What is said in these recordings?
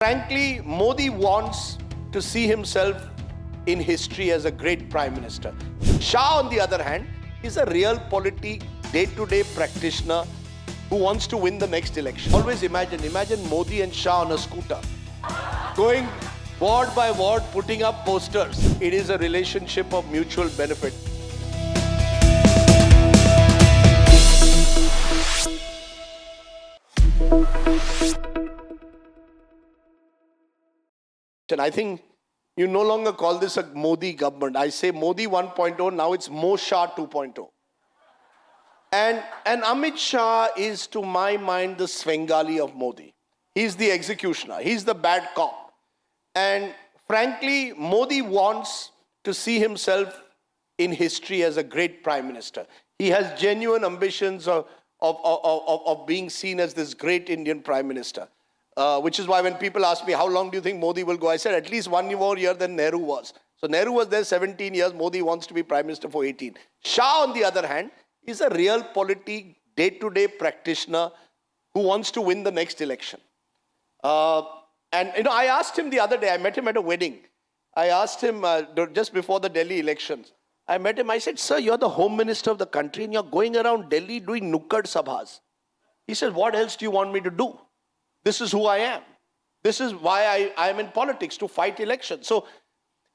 Frankly, Modi wants to see himself in history as a great prime minister. Shah, on the other hand, is a real day-to-day practitioner who wants to win the next election. Always imagine Modi and Shah on a scooter, going ward by ward, putting up posters. It is a relationship of mutual benefit. And I think you no longer call this a Modi government. I say Modi 1.0, now it's Mo-Shah 2.0. And Amit Shah is, to my mind, the Svengali of Modi. He's the executioner. He's the bad cop. And frankly, Modi wants to see himself in history as a great prime minister. He has genuine ambitions of being seen as this great Indian prime minister. Which is why when people ask me, how long do you think Modi will go? I said, at least one more year than Nehru was. So Nehru was there 17 years. Modi wants to be prime minister for 18. Shah, on the other hand, is a real day-to-day practitioner who wants to win the next election. I asked him the other day, I met him at a wedding. I asked him just before the Delhi elections. I met him, I said, sir, you're the home minister of the country and you're going around Delhi doing nukkad sabhas. He said, what else do you want me to do? This is who I am. This is why I am in politics, to fight elections. So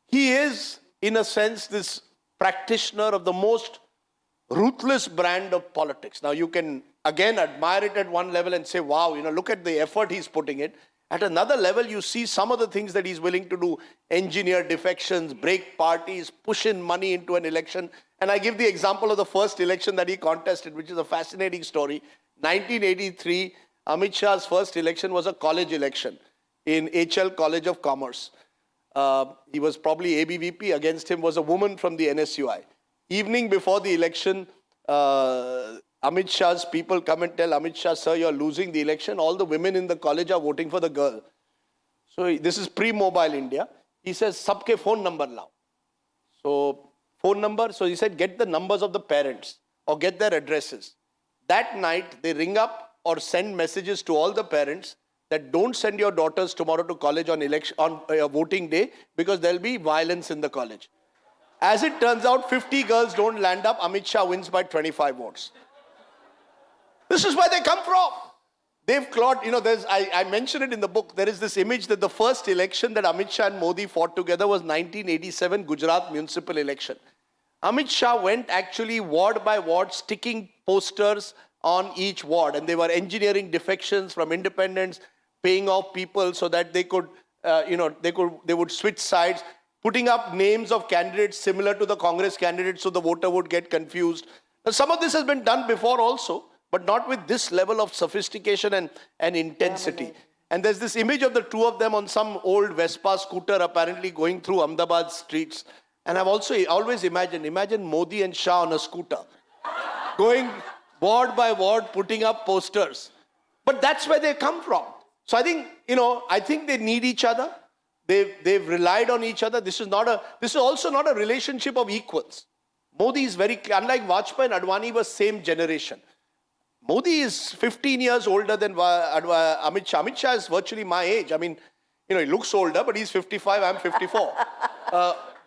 he is, in a sense, this practitioner of the most ruthless brand of politics. Now, you can, again, admire it at one level and say, wow, look at the effort he's putting in. At another level, you see some of the things that he's willing to do, engineer defections, break parties, push in money into an election. And I give the example of the first election that he contested, which is a fascinating story. 1983, Amit Shah's first election was a college election in HL College of Commerce. He was probably ABVP. Against him was a woman from the NSUI. Evening before the election, Amit Shah's people come and tell Amit Shah, sir, you're losing the election. All the women in the college are voting for the girl. So this is pre-mobile India. He says, sabke phone number lao. So phone number. So he said, get the numbers of the parents or get their addresses. That night, they ring up or send messages to all the parents that don't send your daughters tomorrow to college on voting day because there'll be violence in the college. As it turns out, 50 girls don't land up. Amit Shah wins by 25 votes. This is where they come from. They've clawed, I mentioned it in the book. There is this image that the first election that Amit Shah and Modi fought together was 1987 Gujarat municipal election. Amit Shah went actually ward by ward sticking posters on each ward, and they were engineering defections from independents, paying off people so that they could, they would switch sides, putting up names of candidates similar to the Congress candidates so the voter would get confused. Now, some of this has been done before also, but not with this level of sophistication and intensity. And there's this image of the two of them on some old Vespa scooter apparently going through Ahmedabad streets. And I've also always imagine Modi and Shah on a scooter, going ward by ward, putting up posters. But that's where they come from. So I think they need each other. They've relied on each other. This is also not a relationship of equals. Modi is very clear. Unlike Vajpayee and Advani was same generation. Modi is 15 years older than Amit Shah. Amit Shah is virtually my age. I mean, he looks older, but he's 55, I'm 54.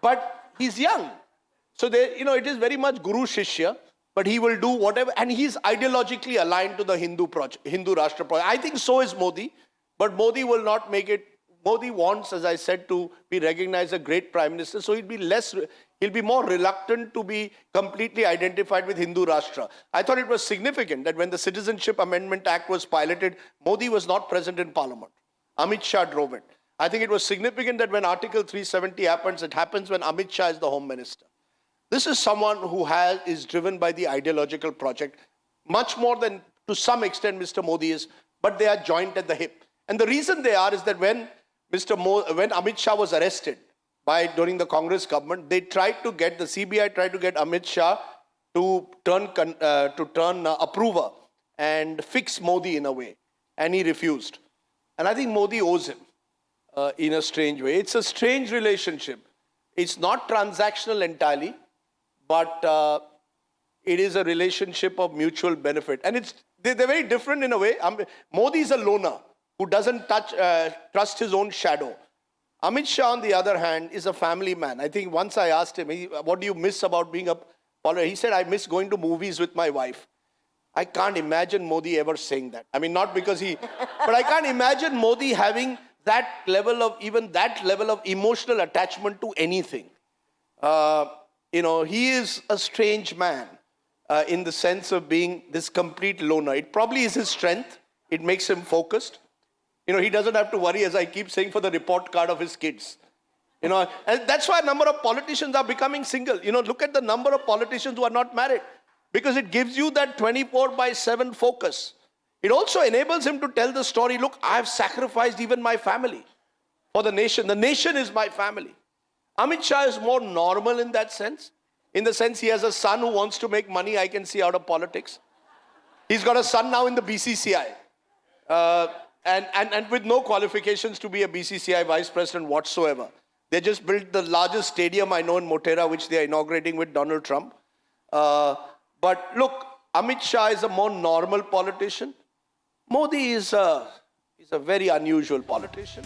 But he's young. So it is very much Guru Shishya. But he will do whatever, and he's ideologically aligned to the Hindu Rashtra project. I think so is Modi, but Modi will not make it. Modi wants, as I said, to be recognized as a great prime minister, so he'll be more reluctant to be completely identified with Hindu Rashtra. I thought it was significant that when the Citizenship Amendment Act was piloted, Modi was not present in Parliament. Amit Shah drove it. I think it was significant that when Article 370 happens, it happens when Amit Shah is the Home Minister. This is someone who is driven by the ideological project, much more than, to some extent, Mr. Modi is, but they are joined at the hip. And the reason they are is that when Amit Shah was arrested during the Congress government, the CBI tried to get Amit Shah to turn approver and fix Modi in a way, and he refused. And I think Modi owes him in a strange way. It's a strange relationship. It's not transactional entirely, but it is a relationship of mutual benefit. And they're very different in a way. Modi is a loner. who doesn't trust his own shadow. Amit Shah, on the other hand, is a family man. I think once I asked him, what do you miss about being a politician? He said, I miss going to movies with my wife. I can't imagine Modi ever saying that. I mean, not because but I can't imagine Modi having that level of emotional attachment to anything. He is a strange man in the sense of being this complete loner. It probably is his strength. It makes him focused. He doesn't have to worry, as I keep saying, for the report card of his kids. And that's why a number of politicians are becoming single. Look at the number of politicians who are not married. Because it gives you that 24/7 focus. It also enables him to tell the story, look, I have sacrificed even my family for the nation. The nation is my family. Amit Shah is more normal in that sense. In the sense he has a son who wants to make money, I can see, out of politics. He's got a son now in the BCCI. And with no qualifications to be a BCCI vice president whatsoever. They just built the largest stadium I know in Motera, which they are inaugurating with Donald Trump. But look, Amit Shah is a more normal politician. Modi is a very unusual politician.